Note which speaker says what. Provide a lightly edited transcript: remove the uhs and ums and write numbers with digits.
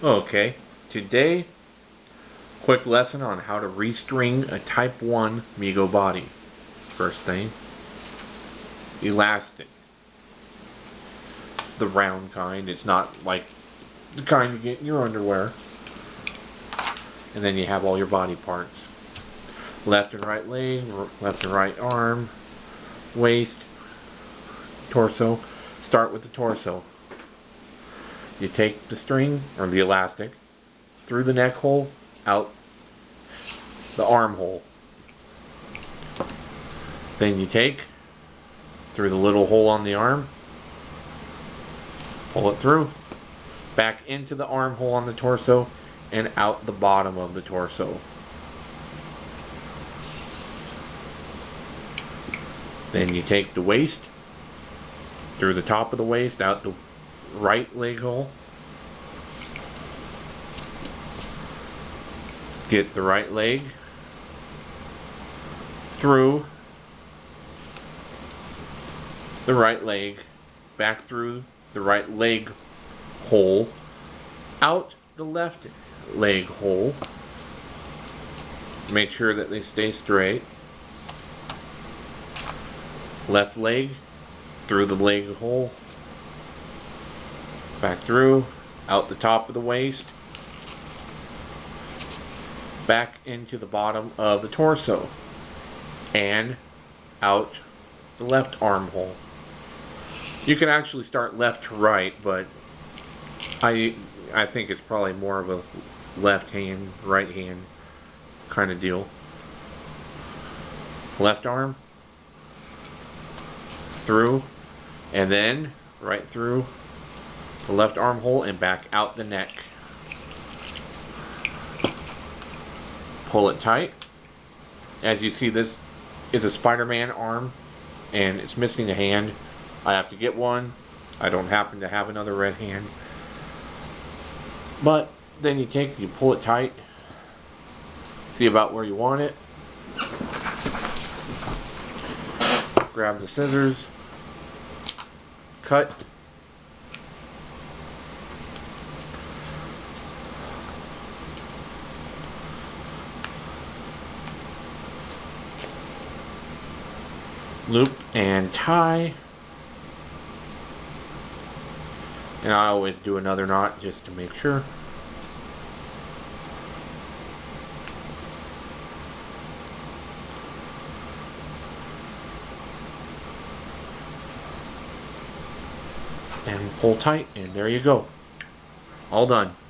Speaker 1: Okay, today, quick lesson on how to restring a Type 1 Mego body. First thing, elastic. It's the round kind. It's not like the kind you get in your underwear. And then you have all your body parts. Left and right leg, left and right arm, waist, torso. Start with the torso. You take the string, or the elastic, through the neck hole, out the armhole. Then you take through the little hole on the arm, pull it through, back into the armhole on the torso, and out the bottom of the torso. Then you take the waist through the top of the waist, out the right leg hole. Get the right leg through the right leg, back through the right leg hole, out the left leg hole. Make sure that they stay straight. Left leg through the leg hole, back through, out the top of the waist, back into the bottom of the torso, and out the left armhole. You can actually start left to right, but I think it's probably more of a left hand, right hand kind of deal. Left arm through, and then right through the left armhole and back out the neck. Pull it tight. As you see, this is a Spider-Man arm and it's missing a hand. I have to get one. I don't happen to have another red hand. But then you pull it tight. See about where you want it. Grab the scissors. Cut. Loop and tie. And I always do another knot just to make sure. And pull tight, and there you go. All done.